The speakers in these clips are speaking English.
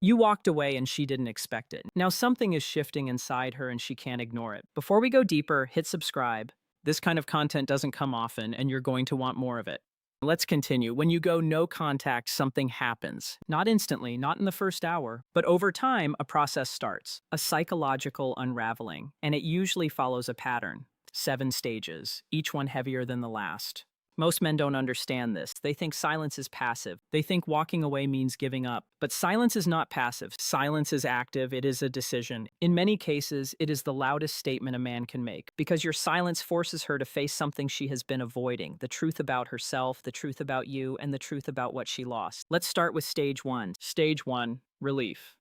You walked away and she didn't expect it. Now something is shifting inside her and she can't ignore it. Before we go deeper, hit subscribe. This kind of content doesn't come often and you're going to want more of it. Let's continue. When you go no contact, something happens. Not instantly, not in the first hour, but over time, a process starts, a psychological unraveling, and it usually follows a pattern. 7 stages, each one heavier than the last. Most men don't understand this. They think silence is passive. They think walking away means giving up. But silence is not passive. Silence is active. It is a decision. In many cases, it is the loudest statement a man can make because your silence forces her to face something she has been avoiding, the truth about herself, the truth about you, and the truth about what she lost. Let's start with stage 1. Stage 1, relief.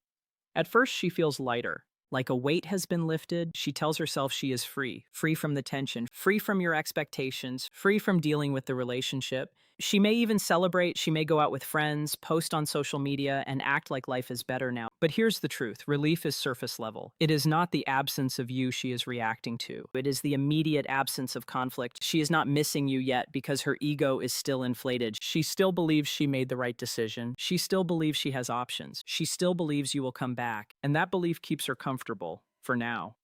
At first, she feels lighter. Like a weight has been lifted, she tells herself she is free, free from the tension, free from your expectations, free from dealing with the relationship. She may even celebrate, she may go out with friends, post on social media, and act like life is better now. But here's the truth, relief is surface level. It is not the absence of you she is reacting to. It is the immediate absence of conflict. She is not missing you yet because her ego is still inflated. She still believes she made the right decision. She still believes she has options. She still believes you will come back. And that belief keeps her comfortable, for now.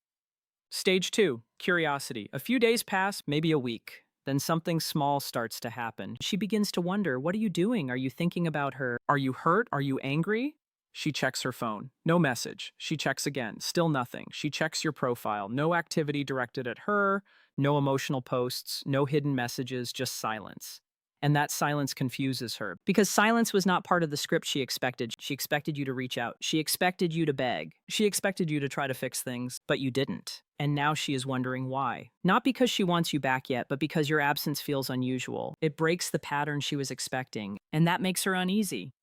Stage 2, curiosity. A few days pass, maybe a week. Then something small starts to happen. She begins to wonder, what are you doing? Are you thinking about her? Are you hurt? Are you angry? She checks her phone. No message. She checks again. Still nothing. She checks your profile. No activity directed at her, no emotional posts, no hidden messages, just silence. And that silence confuses her because silence was not part of the script she expected. She expected you to reach out. She expected you to beg. She expected you to try to fix things, but you didn't. And now she is wondering why. Not because she wants you back yet, but because your absence feels unusual. It breaks the pattern she was expecting, and that makes her uneasy.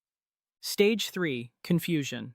Stage 3, confusion.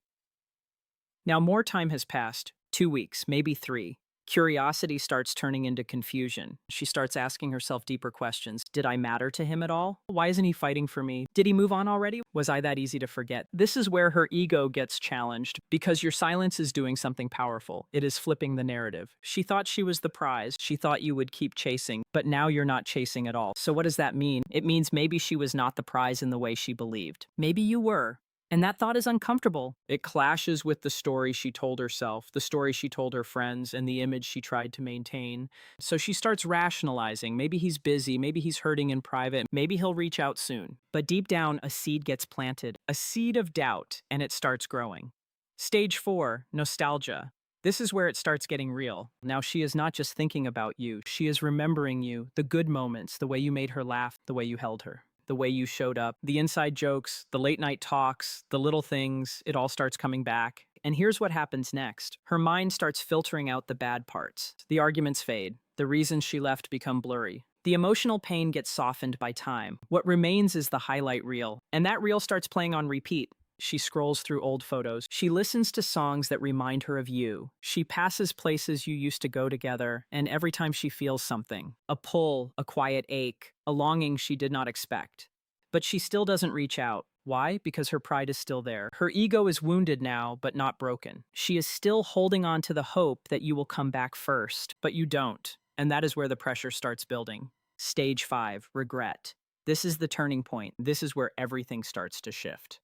Now more time has passed, 2 weeks, maybe 3. Curiosity starts turning into confusion. She starts asking herself deeper questions. Did I matter to him at all? Why isn't he fighting for me? Did he move on already? Was I that easy to forget? This is where her ego gets challenged because your silence is doing something powerful. It is flipping the narrative. She thought she was the prize. She thought you would keep chasing, but now you're not chasing at all. So what does that mean? It means maybe she was not the prize in the way she believed. Maybe you were. And that thought is uncomfortable. It clashes with the story she told herself, the story she told her friends, and the image she tried to maintain. So she starts rationalizing. Maybe he's busy, maybe he's hurting in private, maybe he'll reach out soon. But deep down, a seed gets planted, a seed of doubt, and it starts growing. Stage 4, nostalgia. This is where it starts getting real. Now she is not just thinking about you, she is remembering you, the good moments, the way you made her laugh, the way you held her, the way you showed up, the inside jokes, the late night talks, the little things, it all starts coming back. And here's what happens next. Her mind starts filtering out the bad parts. The arguments fade. The reasons she left become blurry. The emotional pain gets softened by time. What remains is the highlight reel, and that reel starts playing on repeat. She scrolls through old photos. She listens to songs that remind her of you. She passes places you used to go together, and every time she feels something, a pull, a quiet ache, a longing she did not expect. But she still doesn't reach out. Why? Because her pride is still there. Her ego is wounded now, but not broken. She is still holding on to the hope that you will come back first, but you don't. And that is where the pressure starts building. Stage 5, regret. This is the turning point. This is where everything starts to shift.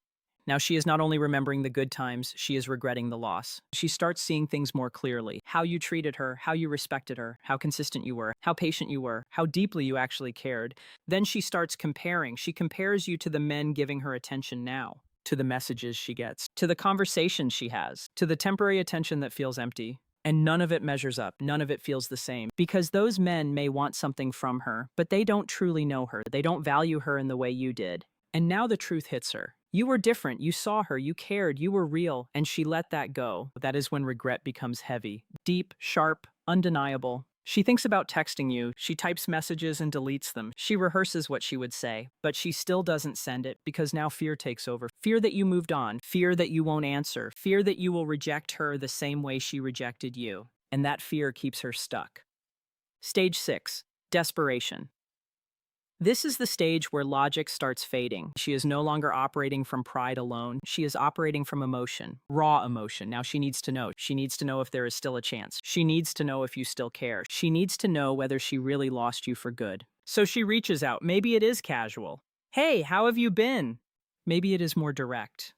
Now she is not only remembering the good times, she is regretting the loss. She starts seeing things more clearly. How you treated her, how you respected her, how consistent you were, how patient you were, how deeply you actually cared. Then she starts comparing. She compares you to the men giving her attention now, to the messages she gets, to the conversations she has, to the temporary attention that feels empty. And none of it measures up. None of it feels the same. Because those men may want something from her, but they don't truly know her. They don't value her in the way you did. And now the truth hits her. You were different. You saw her. You cared. You were real. And she let that go. That is when regret becomes heavy. Deep, sharp, undeniable. She thinks about texting you. She types messages and deletes them. She rehearses what she would say. But she still doesn't send it because now fear takes over. Fear that you moved on. Fear that you won't answer. Fear that you will reject her the same way she rejected you. And that fear keeps her stuck. Stage 6, desperation. This is the stage where logic starts fading. She is no longer operating from pride alone. She is operating from emotion, raw emotion. Now she needs to know. She needs to know if there is still a chance. She needs to know if you still care. She needs to know whether she really lost you for good. So she reaches out. Maybe it is casual. Hey, how have you been? Maybe it is more direct.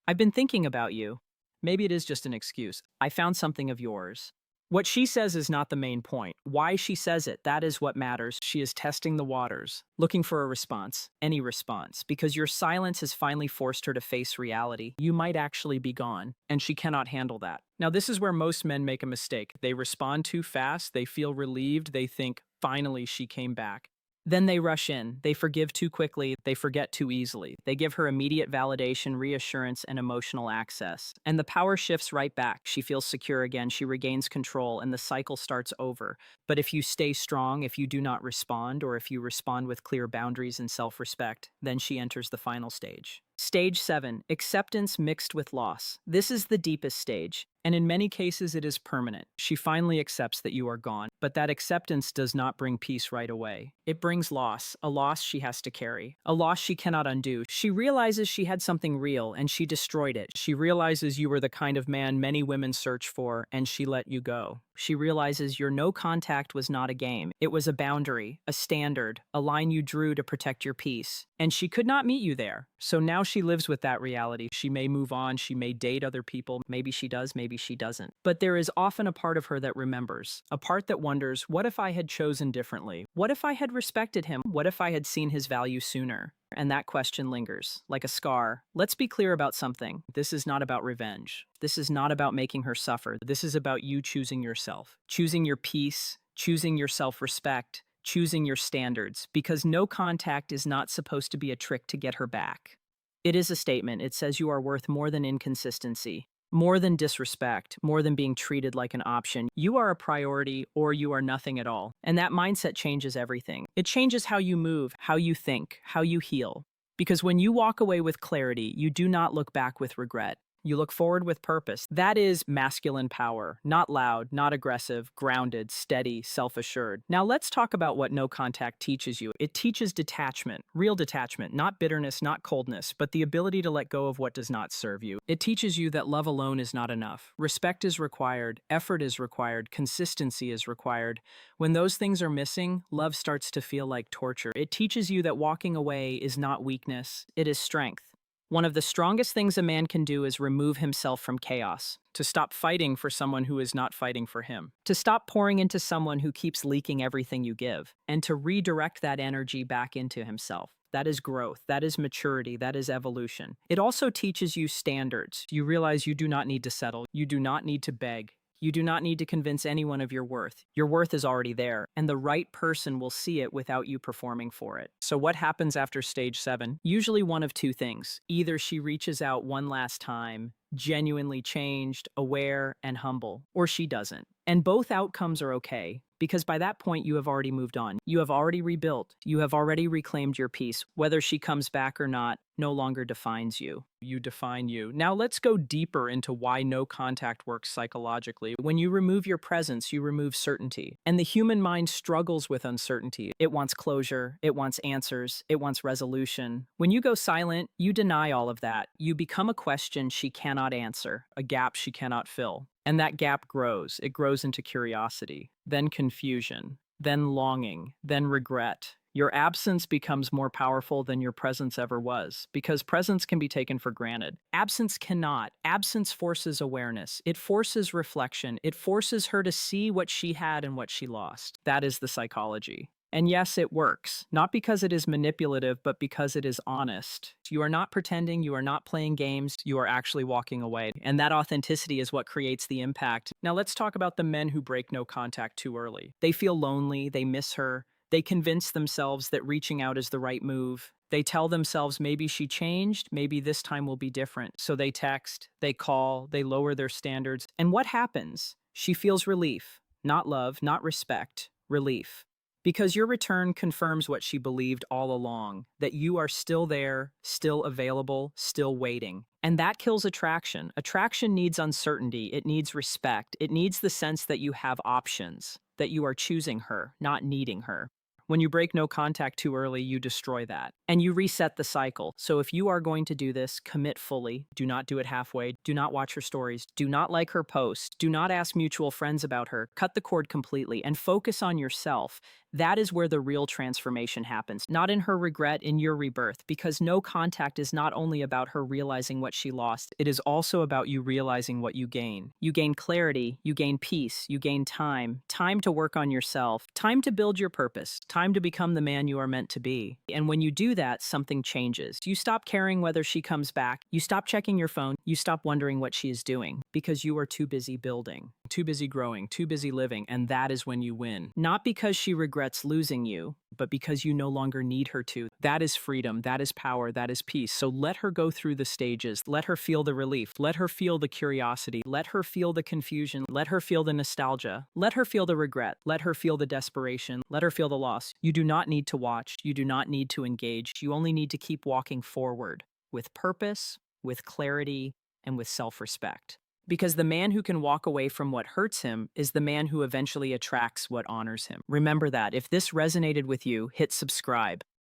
I've been thinking about you. Maybe it is just an excuse. I found something of yours. What she says is not the main point. Why she says it, that is what matters. She is testing the waters, looking for a response, any response, because your silence has finally forced her to face reality. You might actually be gone, and she cannot handle that. Now, this is where most men make a mistake. They respond too fast, they feel relieved, they think, finally, she came back. Then they rush in. They forgive too quickly. They forget too easily. They give her immediate validation, reassurance, and emotional access. And the power shifts right back. She feels secure again. She regains control, and the cycle starts over. But if you stay strong, if you do not respond, or if you respond with clear boundaries and self respect, then she enters the final stage. Stage 7, acceptance mixed with loss. This is the deepest stage, and in many cases it is permanent. She finally accepts that you are gone, but that acceptance does not bring peace right away. It brings loss, a loss she has to carry, a loss she cannot undo. She realizes she had something real, and she destroyed it. She realizes you were the kind of man many women search for, and she let you go. She realizes your no contact was not a game. It was a boundary, a standard, a line you drew to protect your peace. And she could not meet you there. So now she lives with that reality. She may move on, she may date other people. Maybe she does, maybe she doesn't. But there is often a part of her that remembers, a part that wonders, what if I had chosen differently? What if I had respected him? What if I had seen his value sooner? And that question lingers, like a scar. Let's be clear about something. This is not about revenge. This is not about making her suffer. This is about you choosing yourself, choosing your peace, choosing your self-respect, choosing your standards, because no contact is not supposed to be a trick to get her back. It is a statement. It says you are worth more than inconsistency, more than disrespect, more than being treated like an option. You are a priority or you are nothing at all. And that mindset changes everything. It changes how you move, how you think, how you heal. Because when you walk away with clarity, you do not look back with regret. You look forward with purpose. That is masculine power. Not loud, not aggressive, grounded, steady, self-assured. Now let's talk about what no contact teaches you. It teaches detachment, real detachment, not bitterness, not coldness, but the ability to let go of what does not serve you. It teaches you that love alone is not enough. Respect is required, effort is required, consistency is required. When those things are missing, love starts to feel like torture. It teaches you that walking away is not weakness, it is strength. One of the strongest things a man can do is remove himself from chaos, to stop fighting for someone who is not fighting for him, to stop pouring into someone who keeps leaking everything you give, and to redirect that energy back into himself. That is growth, that is maturity, that is evolution. It also teaches you standards. You realize you do not need to settle, you do not need to beg. You do not need to convince anyone of your worth. Your worth is already there, and the right person will see it without you performing for it. So what happens after stage 7? Usually one of two things. Either she reaches out one last time, genuinely changed, aware, and humble, or she doesn't. And both outcomes are okay, because by that point you have already moved on. You have already rebuilt. You have already reclaimed your peace. Whether she comes back or not no longer defines you. You define you. Now let's go deeper into why no contact works psychologically. When you remove your presence, you remove certainty. And the human mind struggles with uncertainty. It wants closure, it wants answers, it wants resolution. When you go silent, you deny all of that. You become a question she cannot answer, a gap she cannot fill. And that gap grows. It grows into curiosity, then confusion, then longing, then regret. Your absence becomes more powerful than your presence ever was, because presence can be taken for granted. Absence cannot. Absence forces awareness. It forces reflection. It forces her to see what she had and what she lost. That is the psychology. And yes, it works. Not because it is manipulative, but because it is honest. You are not pretending, you are not playing games, you are actually walking away. And that authenticity is what creates the impact. Now let's talk about the men who break no contact too early. They feel lonely, they miss her. They convince themselves that reaching out is the right move. They tell themselves maybe she changed, maybe this time will be different. So they text, they call, they lower their standards. And what happens? She feels relief. Not love, not respect, relief. Because your return confirms what she believed all along, that you are still there, still available, still waiting. And that kills attraction. Attraction needs uncertainty, it needs respect, it needs the sense that you have options, that you are choosing her, not needing her. When you break no contact too early, you destroy that and you reset the cycle. So if you are going to do this, commit fully. Do not do it halfway. Do not watch her stories. Do not like her posts. Do not ask mutual friends about her. Cut the cord completely and focus on yourself. That is where the real transformation happens, not in her regret, in your rebirth, because no contact is not only about her realizing what she lost, it is also about you realizing what you gain. You gain clarity, you gain peace, you gain time to work on yourself, time to build your purpose, time to become the man you are meant to be. And when you do that, something changes. You stop caring whether she comes back, you stop checking your phone, you stop wondering what she is doing, because you are too busy building, too busy growing, too busy living, and that is when you win. Not because she regrets losing you, but because you no longer need her to. That is freedom, that is power, that is peace. So let her go through the stages. Let her feel the relief. Let her feel the curiosity. Let her feel the confusion. Let her feel the nostalgia. Let her feel the regret. Let her feel the desperation. Let her feel the loss. You do not need to watch. You do not need to engage. You only need to keep walking forward with purpose, with clarity, and with self-respect. Because the man who can walk away from what hurts him is the man who eventually attracts what honors him. Remember that. If this resonated with you, hit subscribe.